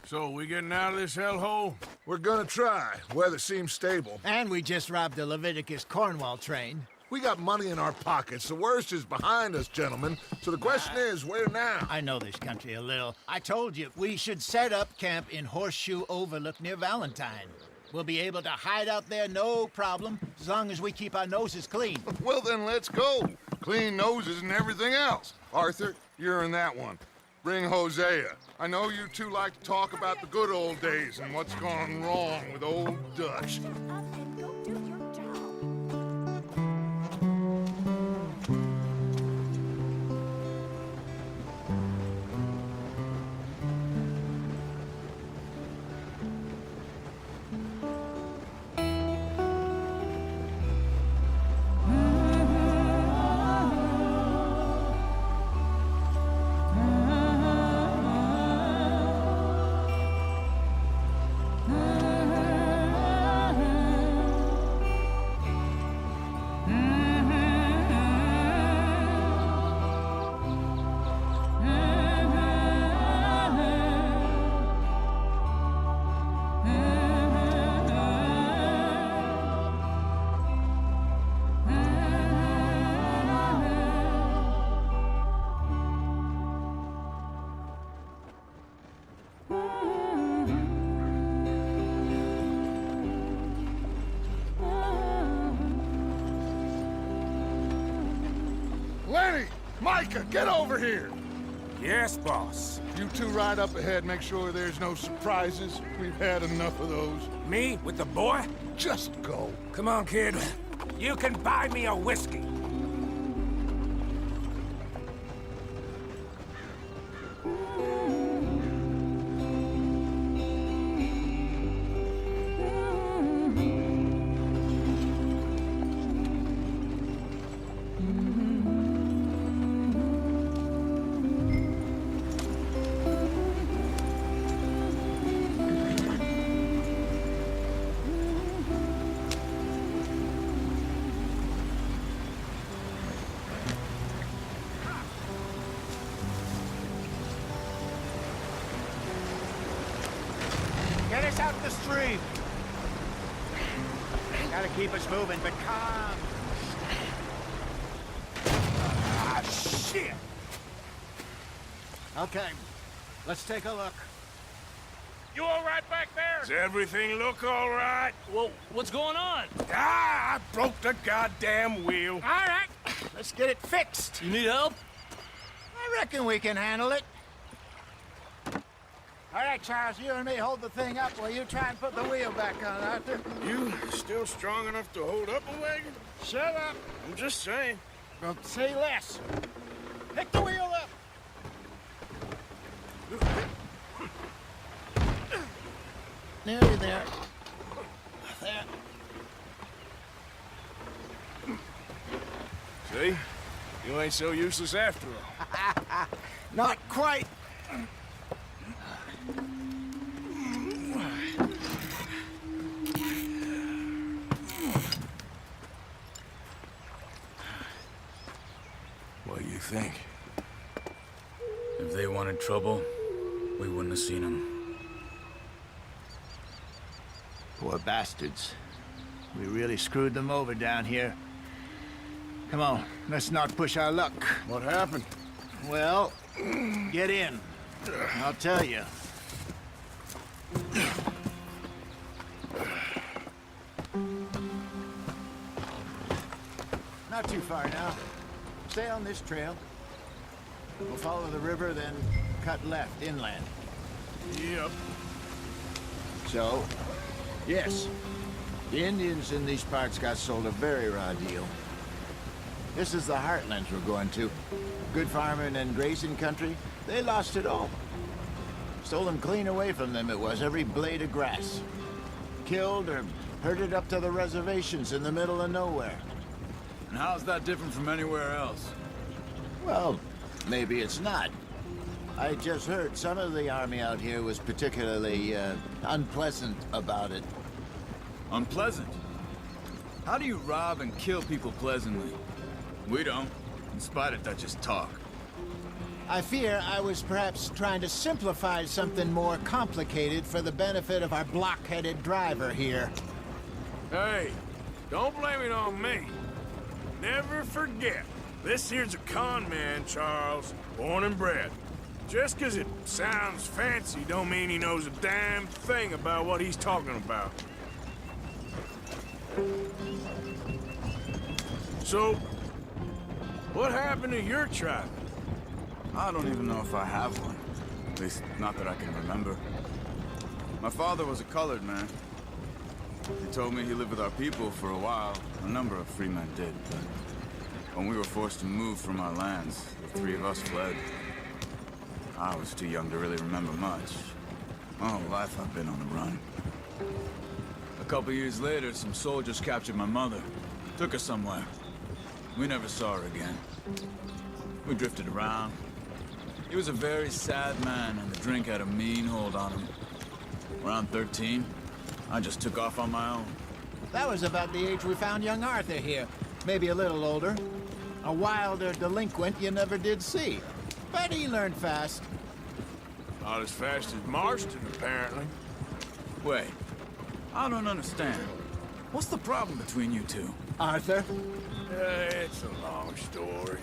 So, we getting out of this hellhole? We're gonna try. Weather seems stable. And we just robbed the Leviticus Cornwall train. We got money in our pockets. The worst is behind us, gentlemen. So the question is, where now? I know this country a little. I told you, we should set up camp in Horseshoe Overlook near Valentine. We'll be able to hide out there, no problem, as long as we keep our noses clean. Well, then let's go. Clean noses and everything else. Arthur, you're in that one. Bring Hosea. I know you two like to talk about the good old days and what's gone wrong with old Dutch. Lenny! Micah, get over here! Yes, boss. You two ride up ahead, make sure there's no surprises. We've had enough of those. Me with the boy? Just go. Come on, kid. You can buy me a whiskey. Get us out the stream. Gotta keep us moving, but calm. Ah, shit! Okay, let's take a look. You all right back there? Does everything look all right? Well, what's going on? Ah, I broke the goddamn wheel. All right, let's get it fixed. You need help? I reckon we can handle it. All right, Charles, you and me hold the thing up while you try and put the wheel back on, Arthur. You still strong enough to hold up a wagon? Shut up. I'm just saying. Well, say less. Pick the wheel up. Nearly there. There. See? You ain't so useless after all. Not quite. What do you think? If they wanted trouble, we wouldn't have seen them. Poor bastards. We really screwed them over down here. Come on, let's not push our luck. What happened? Well, get in. I'll tell you. Not too far now. Stay on this trail. We'll follow the river, then cut left inland. Yep. So, yes, the Indians in these parts got sold a very raw deal. This is the heartlands we're going to. Good farming and grazing country, they lost it all. Stolen clean away from them it was, every blade of grass. Killed or herded up to the reservations in the middle of nowhere. And how's that different from anywhere else? Well, maybe it's not. I just heard some of the army out here was particularly, unpleasant about it. Unpleasant? How do you rob and kill people pleasantly? We don't, in spite of Dutch's talk. I fear I was perhaps trying to simplify something more complicated for the benefit of our block-headed driver here. Hey, don't blame it on me. Never forget, this here's a con man, Charles, born and bred. Just 'cause it sounds fancy don't mean he knows a damn thing about what he's talking about. So, what happened to your tribe? I don't even know if I have one. At least, not that I can remember. My father was a colored man. He told me he lived with our people for a while. A number of free men did, but when we were forced to move from our lands, the three of us fled. I was too young to really remember much. My whole life I've been on the run. A couple years later, some soldiers captured my mother. Took her somewhere. We never saw her again. We drifted around. He was a very sad man, and the drink had a mean hold on him. Around 13, I just took off on my own. That was about the age we found young Arthur here. Maybe a little older. A wilder delinquent you never did see. But he learned fast. Not as fast as Marston, apparently. Wait, I don't understand. What's the problem between you two? Arthur? It's a long story.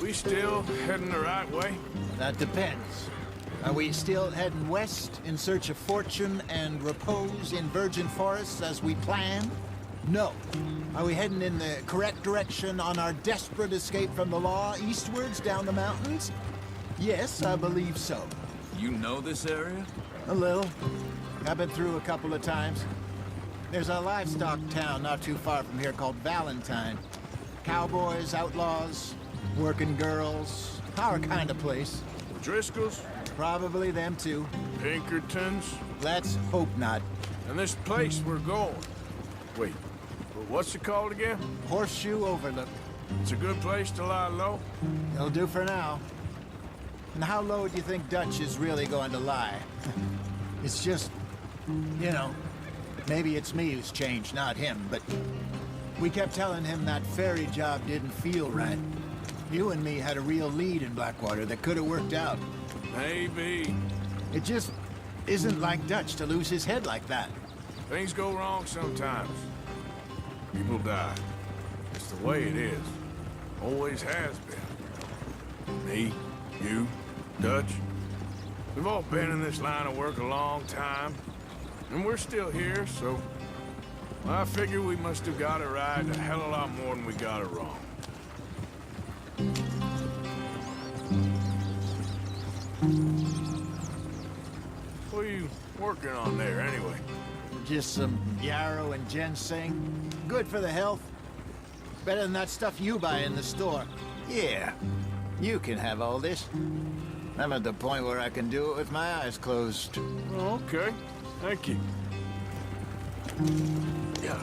We still heading the right way? That depends. Are we still heading west in search of fortune and repose in virgin forests as we planned? No. Are we heading in the correct direction on our desperate escape from the law eastwards down the mountains? Yes, I believe so. You know this area? A little. I've been through a couple of times. There's a livestock town not too far from here called Valentine. Cowboys, outlaws, working girls, our kind of place. Driscoll's? Probably them too. Pinkertons? Let's hope not. And this place we're going. Wait, but what's it called again? Horseshoe Overlook. It's a good place to lie low? It'll do for now. And how low do you think Dutch is really going to lie? It's just, you know, maybe it's me who's changed, not him, but we kept telling him that ferry job didn't feel right. You and me had a real lead in Blackwater that could have worked out. Maybe. It just isn't like Dutch to lose his head like that. Things go wrong sometimes. People die. It's the way it is. Always has been. Me, you, Dutch. We've all been in this line of work a long time. And we're still here, so... I figure we must have got it right a hell of a lot more than we got it wrong. What are you working on there, anyway? Just some yarrow and ginseng. Good for the health. Better than that stuff you buy in the store. Yeah, you can have all this. I'm at the point where I can do it with my eyes closed. Oh, okay. Thank you. Yeah.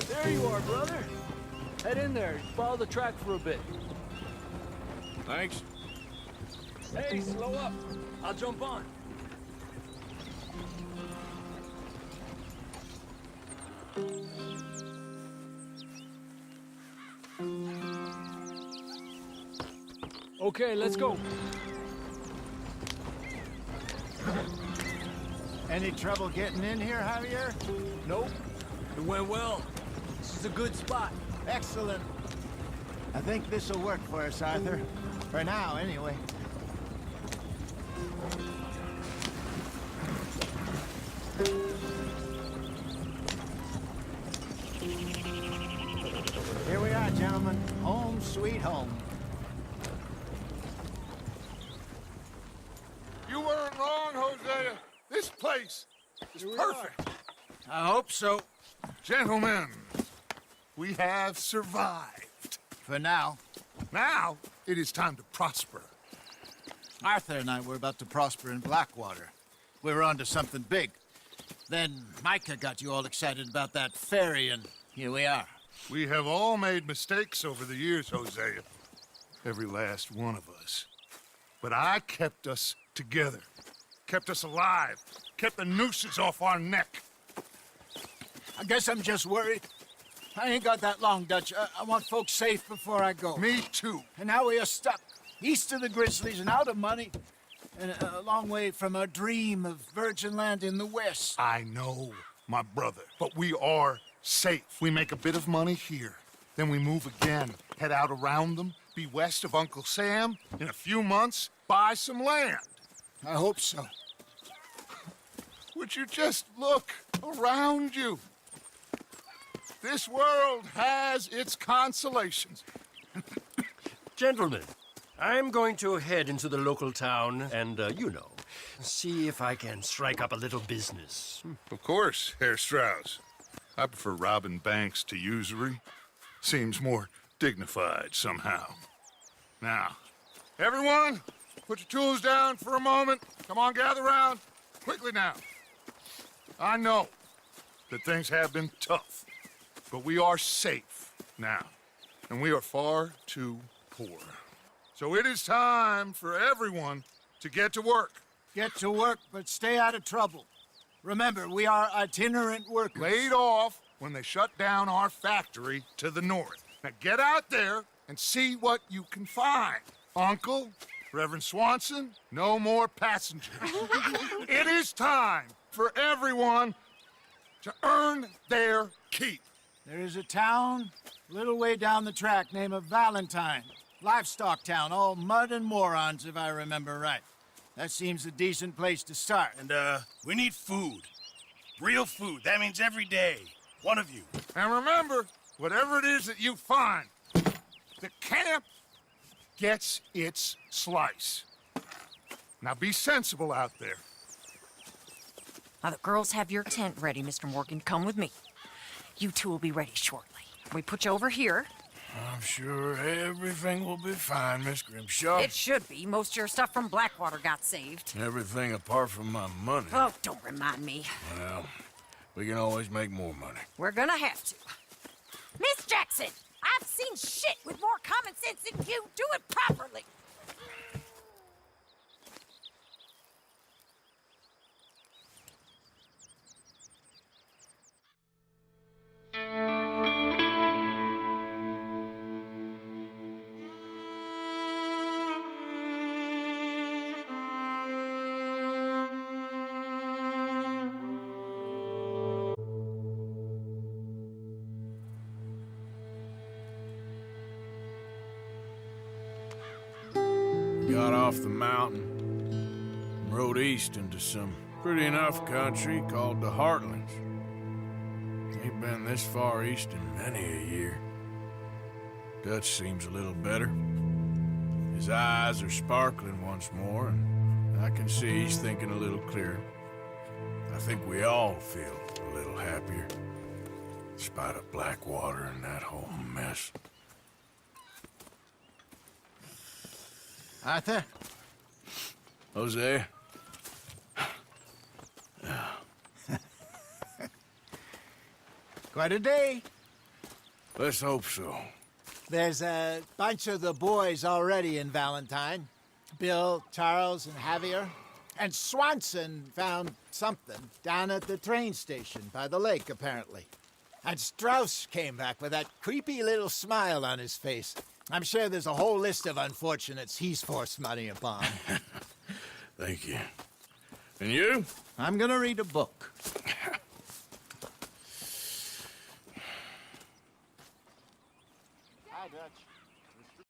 There you are, brother. Head in there. Follow the track for a bit. Thanks. Hey, slow up. I'll jump on. Okay, let's go. Any trouble getting in here, Javier? Nope. It went well. This is a good spot. Excellent. I think this'll work for us, Arthur. For now, anyway. Here we are, gentlemen. Home sweet home. You weren't wrong, Hosea. This place is perfect. I hope so. Gentlemen, we have survived. For now. Now, it is time to prosper. Arthur and I were about to prosper in Blackwater. We were onto something big. Then Micah got you all excited about that ferry, and here we are. We have all made mistakes over the years, Hosea. Every last one of us. But I kept us together. Kept us alive. Kept the nooses off our neck. I guess I'm just worried. I ain't got that long, Dutch. I want folks safe before I go. Me too. And now we are stuck, east of the Grizzlies and out of money, and a long way from our dream of virgin land in the west. I know, my brother. But we are safe. We make a bit of money here. Then we move again. Head out around them. Be west of Uncle Sam. In a few months, buy some land. I hope so. Would you just look around you? This world has its consolations. Gentlemen, I'm going to head into the local town and, see if I can strike up a little business. Of course, Herr Strauss. I prefer robbing banks to usury. Seems more dignified somehow. Now, everyone, put your tools down for a moment. Come on, gather round. Quickly now. I know that things have been tough, but we are safe now, and we are far too poor. So it is time for everyone to get to work. Get to work, but stay out of trouble. Remember, we are itinerant workers. Laid off when they shut down our factory to the north. Now get out there and see what you can find. Uncle, Reverend Swanson, no more passengers. It is time for everyone to earn their keep. There is a town a little way down the track named Valentine. Livestock town, all mud and morons, if I remember right. That seems a decent place to start. And, we need food. Real food. That means every day. One of you. And remember, whatever it is that you find, the camp gets its slice. Now be sensible out there. Now, the girls have your tent ready, Mr. Morgan. Come with me. You two will be ready shortly. We put you over here. I'm sure everything will be fine, Miss Grimshaw. It should be. Most of your stuff from Blackwater got saved. Everything apart from my money. Oh, don't remind me. Well, we can always make more money. We're gonna have to. Miss Jackson, I've seen shit with more common sense than you. Do it properly. Got off the mountain and rode east into some pretty enough country called the Heartlands. Ain't been this far east in many a year. Dutch seems a little better. His eyes are sparkling once more, and I can see he's thinking a little clearer. I think we all feel a little happier, in spite of Blackwater and that whole mess. Arthur? Jose? Quite a day. Let's hope so. There's a bunch of the boys already in Valentine. Bill, Charles, and Javier. And Swanson found something down at the train station by the lake, apparently. And Strauss came back with that creepy little smile on his face. I'm sure there's a whole list of unfortunates he's forced money upon. Thank you. And you? I'm gonna read a book.